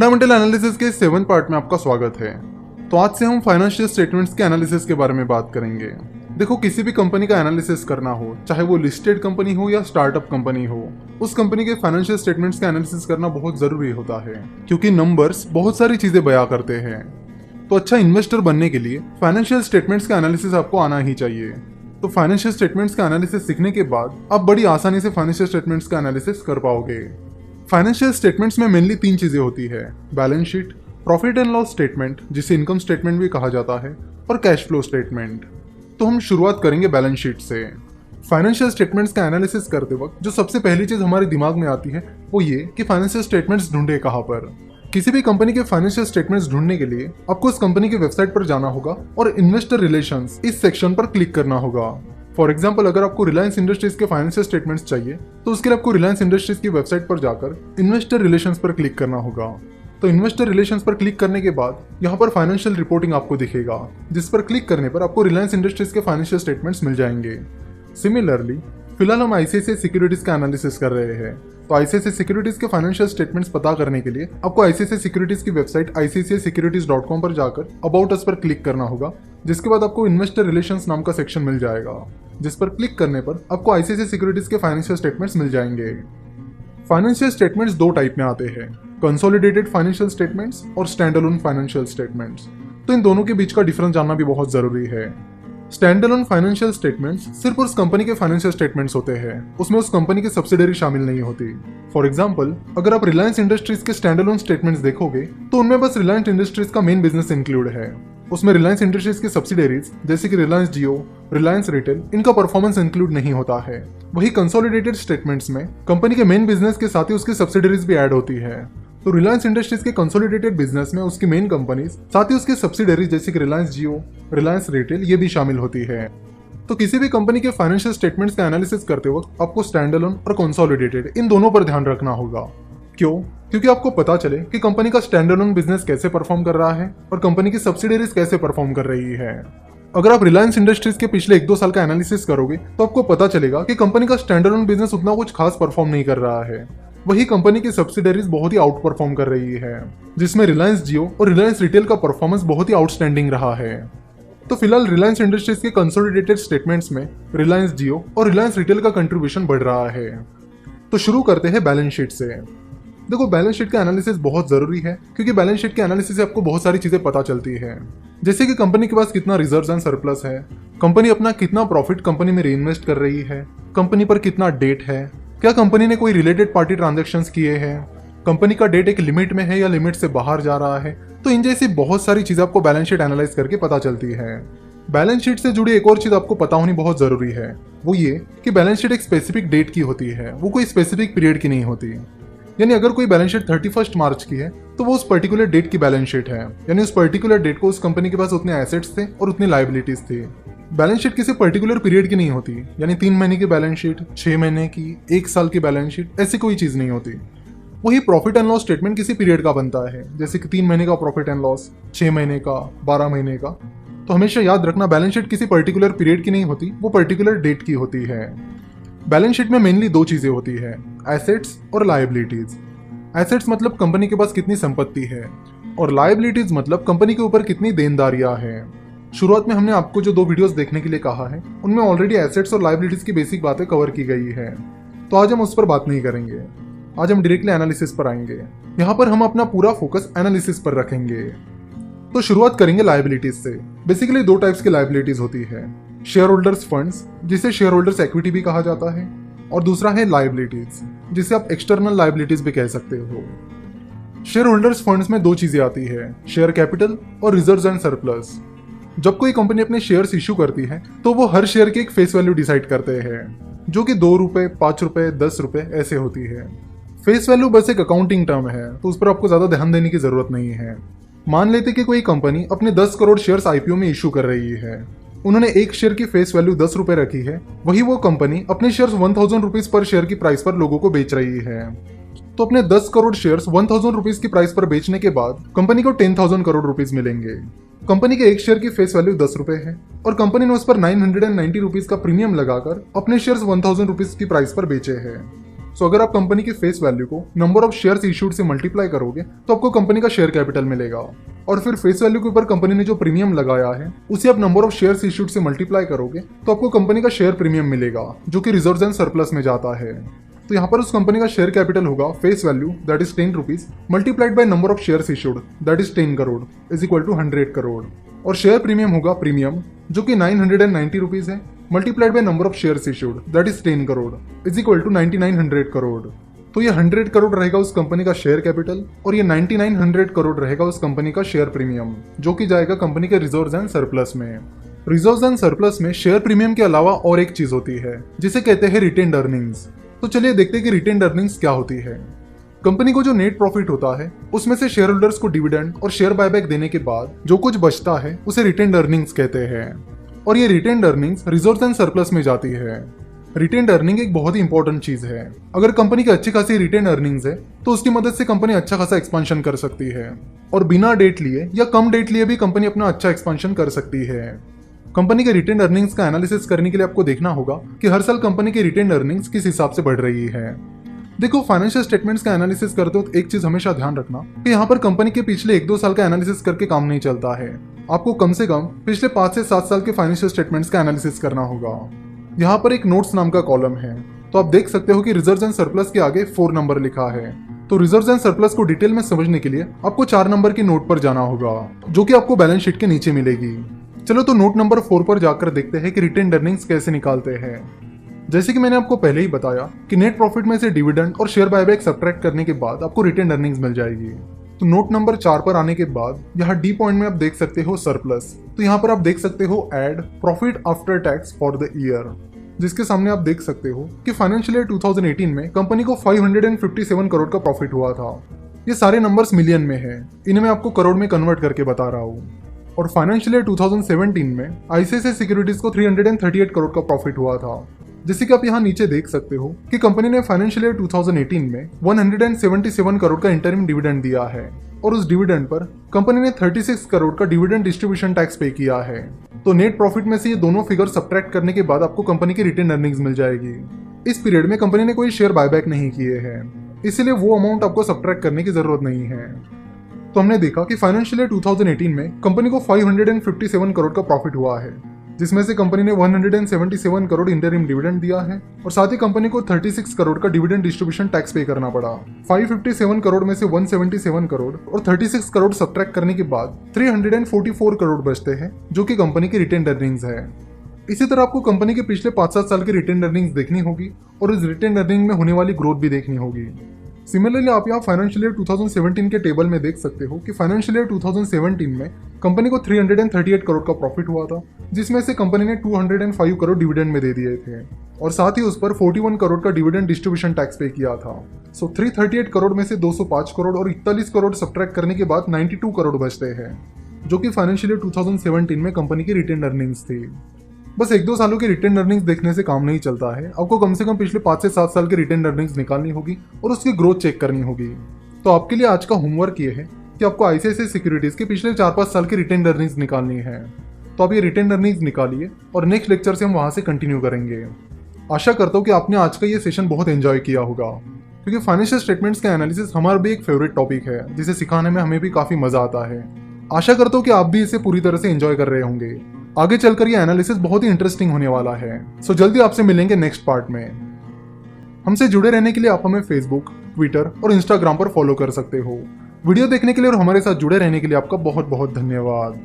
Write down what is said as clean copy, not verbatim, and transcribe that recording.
Fundamental analysis के 7th part में आपका स्वागत है। तो आज से हम फाइनेंशियल स्टेटमेंट्स के एनालिसिस के बारे में बात करेंगे। देखो, किसी भी कंपनी का एनालिसिस करना हो, चाहे वो लिस्टेड कंपनी हो या स्टार्टअप कंपनी हो, उस कंपनी के फाइनेंशियल स्टेटमेंट्स का एनालिसिस करना बहुत जरूरी होता है, क्योंकि नंबर्स बहुत सारी चीजें बयां करते हैं। तो अच्छा इन्वेस्टर बनने के लिए फाइनेंशियल स्टेटमेंट्स का एनालिसिस आपको आना ही चाहिए। तो फाइनेंशियल स्टेटमेंट्स का एनालिसिस सीखने के बाद आप बड़ी आसानी से फाइनेंशियल स्टेटमेंट्स का एनालिसिस कर पाओगे। फाइनेंशियल स्टेटमेंट्स में मेनली 3 चीजें होती है: balance sheet, profit and loss statement जिसे इनकम स्टेटमेंट भी कहा जाता है, और कैश फ्लो स्टेटमेंट। तो हम शुरुआत करेंगे बैलेंस शीट से। फाइनेंशियल स्टेटमेंट्स का एनालिसिस करते वक्त जो सबसे पहली चीज हमारे दिमाग में आती है वो ये कि फाइनेंशियल स्टेटमेंट्स ढूंढे कहाँ पर। किसी भी कंपनी के फाइनेंशियल स्टेटमेंट्स ढूंढने के लिए आपको उस कंपनी की वेबसाइट पर जाना होगा और इन्वेस्टर रिलेशंस इस सेक्शन पर क्लिक करना होगा। फॉर एग्जाम्पल, अगर आपको रिलायंस इंडस्ट्रीज के फाइनेंशियल स्टेटमेंट्स चाहिए तो उसके लिए आपको रिलायंस इंडस्ट्रीज की वेबसाइट पर जाकर इन्वेस्टर रिलेशंस पर क्लिक करना होगा। तो इन्वेस्टर रिलेशंस पर क्लिक करने के बाद यहाँ पर फाइनेंशियल रिपोर्टिंग आपको दिखेगा, जिस पर क्लिक करने पर आपको रिलायंस इंडस्ट्रीज के फाइनेंशियल स्टेटमेंट्स मिल जाएंगे। सिमिलरली, फिलहाल हम आईसीआईसीआई सिक्योरिटीज का एनालिसिस कर रहे हैं। तो आईसीआईसीआई सिक्योरिटीज के फाइनेंशियल स्टेटमेंट्स पता करने के लिए आपको आईसीआईसीआई सिक्योरिटीज की वेबसाइट icicisecurities.com पर जाकर अबाउट अस पर क्लिक करना होगा, जिसके बाद आपको इन्वेस्टर रिलेशंस नाम का सेक्शन मिल जाएगा, जिस पर क्लिक करने पर आपको आईसीआईसीआई सिक्योरिटीज के फाइनेंशियल स्टेटमेंट्स मिल जाएंगे। फाइनेंशियल स्टेटमेंट्स 2 टाइप में आते हैं: कंसोलिडेटेड फाइनेंशियल स्टेटमेंट्स और स्टैंड अलोन फाइनेंशियल स्टेटमेंट्स। तो इन दोनों के बीच का डिफरेंस जानना भी बहुत जरूरी है। स्टैंड अलोन फाइनेंशियल स्टेटमेंट्स सिर्फ उस कंपनी के फाइनेंशियल स्टेटमेंट्स होते हैं, उसमें उस कंपनी की सब्सिडरी शामिल नहीं होती। फॉर एग्जांपल, अगर आप रिलायंस इंडस्ट्रीज के स्टैंड अलोन स्टेटमेंट्स देखोगे तो उनमें बस रिलायंस इंडस्ट्रीज का मेन बिजनेस इंक्लूड है। उसमें रिलायंस इंडस्ट्रीज की सब्सिडरीज जैसे कि रिलायंस जियो, रिलायंस रिटेल, इनका परफॉर्मेंस इंक्लूड नहीं होता है। वही कंसोलिडेटेड स्टेटमेंट्स में कंपनी के मेन बिजनेस के साथ ही उसकी सब्सिडरीज भी ऐड होती है। तो रिलायंस इंडस्ट्रीज के कंसोलिडेटेड बिजनेस में उसकी मेन कंपनीज साथ ही उसकी सब्सिडरीज जैसे कि रिलायंस जियो, रिलायंस रिटेल, ये भी शामिल होती है। तो किसी भी कंपनी के फाइनेंशियल स्टेटमेंट्स का एनालिसिस करते वक्त आपको स्टैंड अलोन और कंसोलिडेटेड इन दोनों पर ध्यान रखना होगा। क्यों? क्योंकि आपको पता चले कि कंपनी का स्टैंड अलोन बिजनेस कैसे परफॉर्म कर रहा है और कंपनी की सब्सिडरीज कैसे परफॉर्म कर रही है। अगर आप रिलायंस इंडस्ट्रीज के पिछले 1-2 साल का एनालिसिस करोगे तो आपको पता चलेगा कि कंपनी का स्टैंड अलोन बिजनेस उतना कुछ खास परफॉर्म नहीं कर रहा है। वही कंपनी की सब्सिडरीज बहुत ही आउट परफॉर्म कर रही है, जिसमें रिलायंस जियो और रिलायंस रिटेल का परफॉर्मेंस बहुत ही आउटस्टैंडिंग रहा है। तो फिलहाल रिलायंस इंडस्ट्रीज के कंसोलिडेटेड स्टेटमेंट्स में रिलायंस जियो और रिलायंस रिटेल का कंट्रीब्यूशन बढ़ रहा है। तो शुरू करते हैं बैलेंस शीट से। देखो, बैलेंस शीट का एनालिसिस बहुत जरूरी है, क्योंकि बैलेंस शीट के एनालिसिस से आपको बहुत सारी चीजें पता चलती है, जैसे कि कंपनी के पास कितना रिजर्व्स एंड सरप्लस है, कंपनी अपना कितना प्रॉफिट कंपनी में रीइन्वेस्ट कर रही है, कंपनी पर कितना डेट है, क्या कंपनी ने कोई रिलेटेड पार्टी ट्रांजैक्शंस किए हैं, कंपनी का डेट एक लिमिट में है या लिमिट से बाहर जा रहा है। तो इन जैसी बहुत सारी चीजें आपको बैलेंस शीट एनालाइज करके पता चलती है। बैलेंस शीट से जुड़ी एक और चीज आपको पता होनी बहुत जरूरी है, वो ये कि बैलेंस शीट एक स्पेसिफिक डेट की होती है, वो कोई स्पेसिफिक पीरियड की नहीं होती। यानी अगर कोई बैलेंस शीट 31 मार्च की है तो वो उस पर्टिकुलर डेट की बैलेंस शीट है, यानी उस पर्टिकुलर डेट को उस कंपनी के पास उतने एसेट्स थे और उतनी लायबिलिटीज थी। बैलेंस शीट किसी पर्टिकुलर पीरियड की नहीं होती, यानी 3 महीने की बैलेंस शीट, 6 महीने की, 1 साल की बैलेंस शीट, ऐसी कोई चीज नहीं होती। वही प्रॉफिट एंड लॉस स्टेटमेंट किसी पीरियड का बनता है, जैसे कि 3 महीने का प्रॉफिट एंड लॉस, 6 महीने का, 12 महीने का। तो हमेशा याद रखना, बैलेंस शीट किसी पर्टिकुलर पीरियड की नहीं होती, वो पर्टिकुलर डेट की होती है। बैलेंस शीट में मेनली 2 चीजें होती है: एसेट्स और लायबिलिटीज। एसेट्स मतलब कंपनी के पास कितनी संपत्ति है, और लायबिलिटीज मतलब कंपनी के ऊपर कितनी देनदारियां हैं। शुरुआत में हमने आपको जो 2 वीडियोस देखने के लिए कहा है, उनमें ऑलरेडी एसेट्स और लायबिलिटीज की बेसिक बातें कवर की गई है, तो आज हम उस पर बात नहीं करेंगे। आज हम डायरेक्टली एनालिसिस पर आएंगे। यहाँ पर हम अपना पूरा फोकस एनालिसिस पर रखेंगे। तो शुरुआत करेंगे लायबिलिटीज से। बेसिकली 2 टाइप्स की लायबिलिटीज होती है: शेयर होल्डर्स फंड्स, जिसे शेयर होल्डर्स इक्विटी भी कहा जाता है, और दूसरा है लायबिलिटीज, जिसे आप एक्सटर्नल लायबिलिटीज भी कह सकते हो। शेयर होल्डर्स फंड्स में 2 चीजें आती है: शेयर कैपिटल और रिजर्व्स एंड सरप्लस। जब कोई कंपनी अपने शेयर्स इशू करती है तो वो हर शेयर की एक फेस वैल्यू डिसाइड करते हैं, जो कि 2 रुपए, 5 रुपए, 10 रुपए ऐसे होती है। फेस वैल्यू बस एक अकाउंटिंग टर्म है, तो उस पर आपको ज्यादा ध्यान देने की जरूरत नहीं है। मान लेते कि कोई कंपनी अपने 10 करोड़ शेयर्स आईपीओ में इशू कर रही है, उन्होंने एक शेयर की फेस वैल्यू 10 रुपए रखी है, वही वो कंपनी अपने शेयर्स 1000 रुपीज पर शेयर की प्राइस पर लोगों को बेच रही है। तो अपने 10 करोड़ शेयर्स 1000 रुपीज की प्राइस पर बेचने के बाद कंपनी को 10,000 करोड़ रुपीज मिलेंगे। कंपनी के एक शेयर की फेस वैल्यू 10 रुपए है और कंपनी ने उस पर 990 रुपीज का प्रीमियम लगाकर अपने शेयर्स 1000 रुपीज की प्राइस पर बेचे हैं। सो अगर आप कंपनी की फेस वैल्यू को नंबर ऑफ शेयर्स इशूड से मल्टीप्लाई करोगे तो आपको कंपनी का शेयर कैपिटल मिलेगा, और फिर फेस वैल्यू के ऊपर कंपनी ने जो प्रीमियम लगाया है उसे आप नंबर ऑफ शेयर्स इशूड से मल्टीप्लाई करोगे तो आपको कंपनी का शेयर प्रीमियम मिलेगा, जो कि रिजर्व्स एंड सरप्लस में जाता है। तो यहाँ पर उस कंपनी का शेयर कैपिटल होगा face value that is 10 rupees multiplied by number of shares issued that is 10 crore is equal to 100 crore, और शेयर प्रीमियम होगा प्रीमियम जो कि 990 रुपीज है multiplied by number of shares issued that is 10 crore is equal to 9900 crore. तो ये 100 करोड़ रहेगा उस company का शेयर कैपिटल और ये 9900 करोड़ रहेगा उस कंपनी का शेयर प्रीमियम, जो कि जाएगा कंपनी के रिजर्व्स एंड सरप्लस में। रिजर्व्स एंड सरप्लस में शेयर प्रीमियम के अलावा और एक चीज होती है जिसे कहते हैं रिटेन्ड अर्निंग्स। तो चलिए देखते हैं कि रिटेन्ड अर्निंग्स क्या होती है। कंपनी को जो नेट प्रॉफिट होता है उसमें से शेयर होल्डर्स को डिविडेंड और शेयर बायबैक देने के बाद जो कुछ बचता है उसे रिटेन्ड अर्निंग्स कहते हैं, और ये retained earnings reserves and surplus में जाती है। रिटेन्ड अर्निंग एक बहुत ही इंपॉर्टेंट चीज है। अगर कंपनी की अच्छी खासी रिटेन्ड अर्निंग्स है तो उसकी मदद से कंपनी अच्छा खासा एक्सपांशन कर सकती है, और बिना डेट लिए या कम डेट लिए भी कंपनी अपना अच्छा एक्सपांशन कर सकती है। कंपनी के रिटेन्ड अर्निंग्स का एनालिसिस करने के लिए आपको देखना होगा कि हर साल कंपनी की रिटेन्ड अर्निंग्स किस हिसाब से बढ़ रही है। देखो, फाइनेंशियल स्टेटमेंट्स का एनालिसिस करते हो तो एक चीज हमेशा ध्यान रखना कि यहाँ पर कंपनी के पिछले 1-2 साल का एनालिसिस करके काम नहीं चलता है। आपको कम से कम पिछले 5 से 7 साल के फाइनेंशियल स्टेटमेंट्स का एनालिसिस करना होगा। यहाँ पर एक नोट्स नाम का कॉलम है, तो आप देख सकते हो कि रिजर्व्स एंड सरप्लस के आगे 4 नंबर लिखा है। तो रिजर्व्स एंड सरप्लस को डिटेल में समझने के लिए आपको 4 नंबर की नोट पर जाना होगा, जो कि आपको बैलेंस शीट के नीचे मिलेगी। चलो तो नोट नंबर 4 पर जाकर देखते हैं कि रिटेन्ड अर्निंग्स कैसे निकालते हैं। जैसे कि मैंने आपको पहले ही बताया कि नेट प्रॉफिट में से डिविडेंड और शेयर बायबैक सब्ट्रैक्ट करने के बाद आपको रिटेन्ड अर्निंग्स मिल जाएगी। तो नोट नंबर 4 पर आने के बाद यहाँ डी पॉइंट में आप देख सकते हो सरप्लस। तो यहाँ पर आप देख सकते हो add profit after tax for the year, जिसके सामने आप देख सकते हो कि फाइनेंशियल ईयर 2018 में कंपनी को 557 करोड़ का प्रॉफिट हुआ था। ये सारे नंबर्स मिलियन में है, इन्हें मैं आपको करोड़ में कन्वर्ट करके बता रहा हूँ। और फाइनेंशियल ईयर 2017 में आईसीआईसीआई सिक्योरिटीज को 338 करोड़ का प्रॉफिट हुआ था। जैसे कि आप यहाँ नीचे देख सकते हो कि कंपनी ने फाइनेंशियल ईयर 2018 में 177 करोड़ का इंटरिम डिविडेंड दिया है, और उस डिविडेंड पर कंपनी ने 36 करोड़ का डिविडेंड डिस्ट्रीब्यूशन टैक्स पे किया है। तो नेट प्रॉफिट में से ये दोनों फिगर सब्ट्रैक्ट करने के बाद आपको कंपनी की रिटेन अर्निंग्स मिल जाएगी। इस पीरियड में कंपनी ने कोई शेयर बायबैक नहीं किए हैं, इसलिए वो अमाउंट आपको सब्ट्रैक्ट करने की जरूरत नहीं है। तो हमने देखा कि फाइनेंशियल ईयर 2018 में कंपनी को 557 करोड़ का प्रॉफिट हुआ है, जिसमें से कंपनी ने 177 करोड़ इंटरिम डिविडेंड दिया है, और साथ ही कंपनी को 36 करोड़ का डिविडेंड डिस्ट्रीब्यूशन टैक्स पे करना पड़ा। 557 करोड़ में से 177 करोड़ और 36 करोड़ सब्ट्रैक्ट करने के बाद 344 करोड़ बचते हैं, जो कि कंपनी की रिटेन्ड अर्निंग्स है। इसी तरह आपको कंपनी के पिछले 5-7 साल की रिटेन्ड अर्निंग्स देखनी होगी और इस रिटेन्ड अर्निंग में होने वाली ग्रोथ भी देखनी होगी। सिमिलरली आप यहाँ फाइनेंशियल ईयर 2017 के टेबल में देख सकते हो कि फाइनेंशियल ईयर 2017 में कंपनी को 338 करोड़ का प्रॉफिट हुआ था, जिसमें से कंपनी ने 205 करोड़ डिविडेंड में दे दिए थे, और साथ ही उस पर 41 करोड़ का डिविडेंड डिस्ट्रीब्यूशन टैक्स पे किया था। सो 338 करोड़ में से 205 करोड़ और 41 करोड़ सब्ट्रैक्ट करने के बाद 92 करोड़ बचते हैं, जो कि फाइनेंशियल ईयर 2017 में कंपनी की रिटेन्ड अर्निंग्स थी। बस 1-2 सालों की रिटेन्ड अर्निंग्स देखने से काम नहीं चलता है, आपको कम से कम पिछले 5 से 7 साल की रिटेन्ड अर्निंग्स निकालनी होगी और उसकी ग्रोथ चेक करनी होगी। तो आपके लिए आज का होमवर्क ये है कि आपको आईसीआईसीआई सिक्योरिटीज के पिछले 4-5 साल की रिटेन्ड अर्निंग्स निकालनी है। तो आप ये रिटेन्ड अर्निंग्स निकालिए और नेक्स्ट लेक्चर से हम वहां से कंटिन्यू करेंगे। आशा करता हूँ कि आपने आज का ये सेशन बहुत एंजॉय किया होगा, क्योंकि फाइनेंशियल स्टेटमेंट्स का एनालिसिस हमारा भी एक फेवरेट टॉपिक है, जिसे सिखाने में हमें भी काफी मजा आता है। आशा करता हूँ कि आप भी इसे पूरी तरह से एंजॉय कर रहे होंगे। आगे चलकर ये एनालिसिस बहुत ही इंटरेस्टिंग होने वाला है। सो जल्दी आपसे मिलेंगे नेक्स्ट पार्ट में। हमसे जुड़े रहने के लिए आप हमें फेसबुक, ट्विटर और इंस्टाग्राम पर फॉलो कर सकते हो। वीडियो देखने के लिए और हमारे साथ जुड़े रहने के लिए आपका बहुत बहुत धन्यवाद।